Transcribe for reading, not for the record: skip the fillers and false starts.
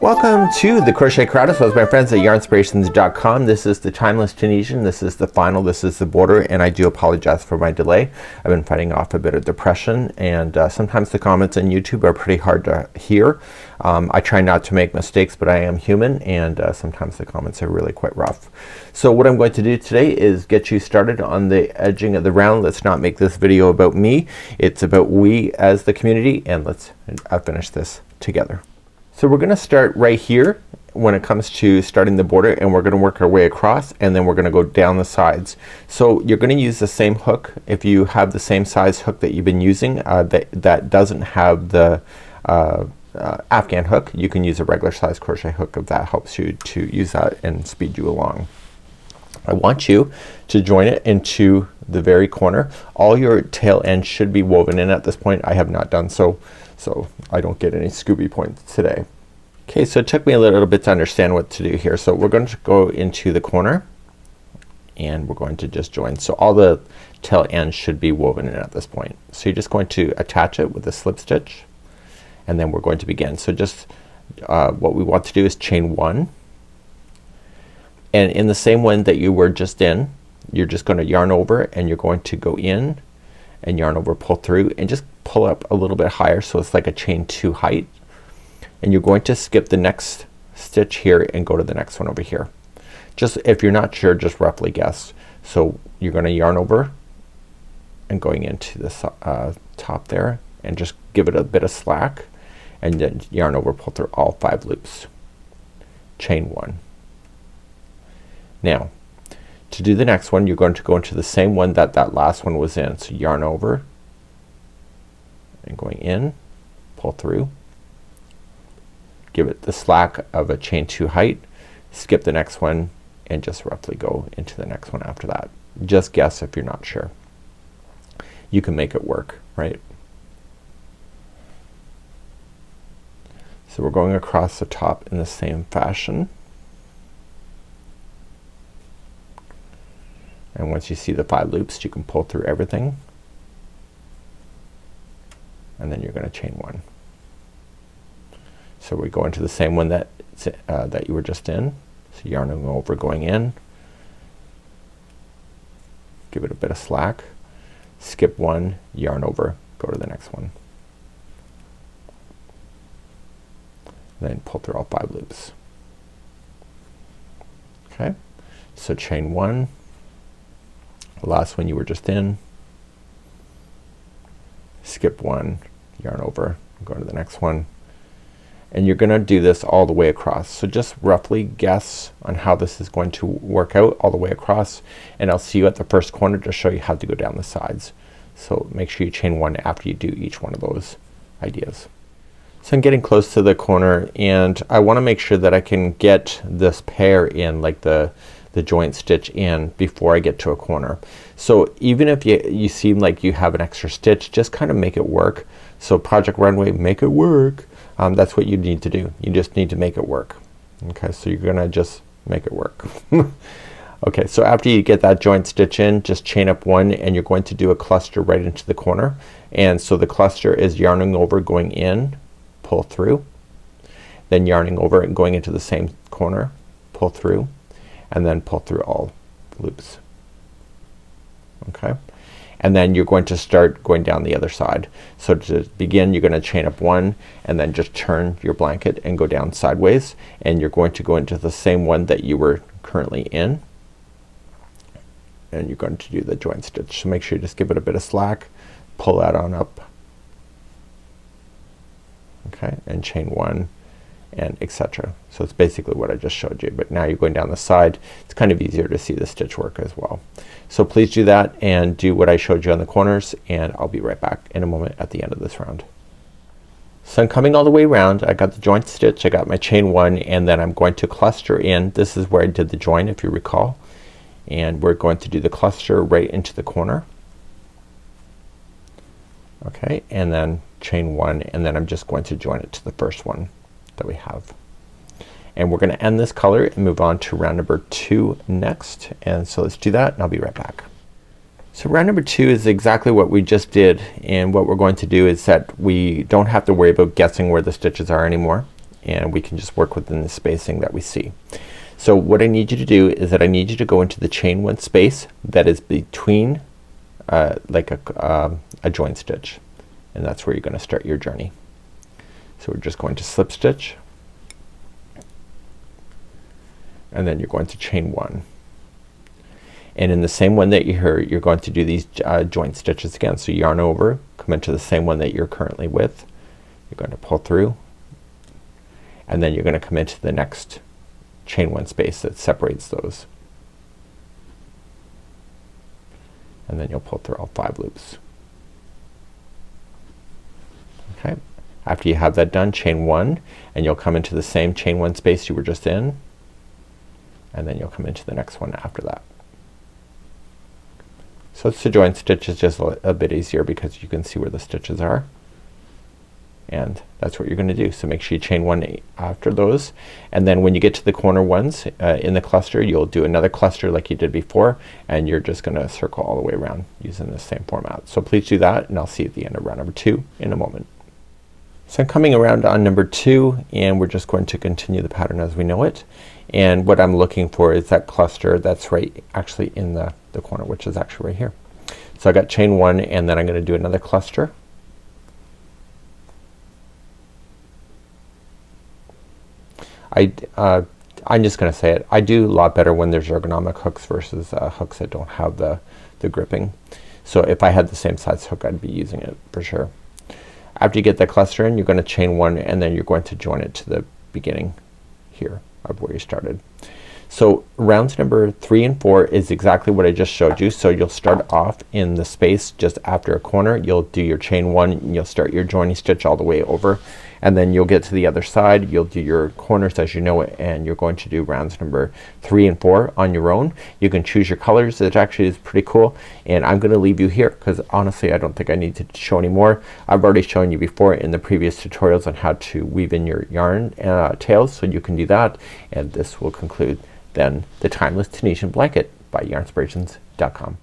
Welcome to the Crochet Crowd, as well as my friends at yarnspirations.com. This is the Timeless Tunisian. This is the final. This is the border, and I do apologize for my delay. I've been fighting off a bit of depression, and sometimes the comments on YouTube are pretty hard to hear. I try not to make mistakes, but I am human, and sometimes the comments are really quite rough. So what I'm going to do today is get you started on the edging of the round. Let's not make this video about me. It's about we as the community, and let's finish this together. So we're gonna start right here when it comes to starting the border, and we're gonna work our way across, and then we're gonna go down the sides. So you're gonna use the same hook. If you have the same size hook that you've been using that doesn't have the Afghan hook, you can use a regular size crochet hook if that helps you to use that and speed you along. I want you to join it into the very corner. All your tail ends should be woven in at this point. I have not done so I don't get any Scooby points today. Okay, so it took me a little bit to understand what to do here. So we're going to go into the corner, and we're going to just join. So all the tail ends should be woven in at this point. So you're just going to attach it with a slip stitch, and then we're going to begin. So just what we want to do is chain one, and in the same one that you were just in, you're just going to yarn over, and you're going to go in and yarn over, pull through, and just pull up a little bit higher so it's like a chain two height, and you're going to skip the next stitch here and go to the next one over here. Just if you're not sure, just roughly guess. So you're gonna yarn over and going into the top there, and just give it a bit of slack, and then yarn over, pull through all 5 loops, chain one. Now to do the next one, you're going to go into the same one that that last one was in. So yarn over and going in, pull through, give it the slack of a chain two height, skip the next one, and just roughly go into the next one after that. Just guess if you're not sure. You can make it work, right? So we're going across the top in the same fashion. And once you see the 5 loops, you can pull through everything, and then you're gonna chain one. So we go into the same one that you were just in. So yarning over, going in, give it a bit of slack, skip one, yarn over, go to the next one, then pull through all 5 loops. Okay, so chain one, the last one you were just in, skip one, yarn over, go to the next one, and you're gonna do this all the way across. So just roughly guess on how this is going to work out all the way across, and I'll see you at the first corner to show you how to go down the sides. So make sure you chain one after you do each one of those ideas. So I'm getting close to the corner, and I wanna make sure that I can get this pair in, like the joint stitch in, before I get to a corner. So even if you seem like you have an extra stitch, just kind of make it work. So Project Runway, make it work. That's what you need to do. You just need to make it work. Okay, so you're gonna just make it work. Okay, so after you get that joint stitch in, just chain up one, and you're going to do a cluster right into the corner. And so the cluster is yarning over, going in, pull through, then yarning over and going into the same corner, pull through, and then pull through all loops. Okay, and then you're going to start going down the other side. So to begin, you're gonna chain up one, and then just turn your blanket and go down sideways, and you're going to go into the same one that you were currently in, and you're going to do the joint stitch. So make sure you just give it a bit of slack, pull that on up, okay, and chain one, and etc. So it's basically what I just showed you, but now you're going down the side. It's kind of easier to see the stitch work as well. So please do that and do what I showed you on the corners, and I'll be right back in a moment at the end of this round. So I'm coming all the way around. I got the joint stitch, I got my chain one, and then I'm going to cluster in. This is where I did the join, if you recall, and we're going to do the cluster right into the corner. Okay, and then chain one, and then I'm just going to join it to the first one that we have. And we're gonna end this color and move on to round number 2 next. And so let's do that, and I'll be right back. So round number 2 is exactly what we just did, and what we're going to do is that we don't have to worry about guessing where the stitches are anymore. and we can just work within the spacing that we see. So what I need you to do is that I need you to go into the chain 1 space that is between like a join stitch, and that's where you're gonna start your journey. So we're just going to slip stitch, and then you're going to chain 1, and in the same one that you're here, you're going to do these join stitches again. So yarn over, come into the same one that you're currently with, you're going to pull through, and then you're gonna come into the next chain 1 space that separates those, and then you'll pull through all 5 loops. Okay, after you have that done, chain 1, and you'll come into the same chain 1 space you were just in, and then you'll come into the next one after that. So to join stitch is just a bit easier because you can see where the stitches are, and that's what you're gonna do. So make sure you chain 1 after those, and then when you get to the corner ones in the cluster, you'll do another cluster like you did before, and you're just gonna circle all the way around using the same format. So please do that, and I'll see you at the end of round number 2 in a moment. So I'm coming around on number 2, and we're just going to continue the pattern as we know it, and what I'm looking for is that cluster that's right actually in the corner, which is actually right here. So I got chain 1, and then I'm gonna do another cluster. I'm just gonna say it, I do a lot better when there's ergonomic hooks versus hooks that don't have the gripping. So if I had the same size hook, I'd be using it for sure. After you get that cluster in, you're gonna chain 1, and then you're going to join it to the beginning here of where you started. So rounds number 3 and 4 is exactly what I just showed you. So you'll start off in the space just after a corner, you'll do your chain 1, and you'll start your joining stitch all the way over, and then you'll get to the other side, you'll do your corners as you know it, and you're going to do rounds number 3 and 4 on your own. You can choose your colors. It actually is pretty cool, and I'm gonna leave you here because honestly I don't think I need to show any more. I've already shown you before in the previous tutorials on how to weave in your yarn tails, so you can do that, and this will conclude then the Timeless Tunisian Blanket by Yarnspirations.com.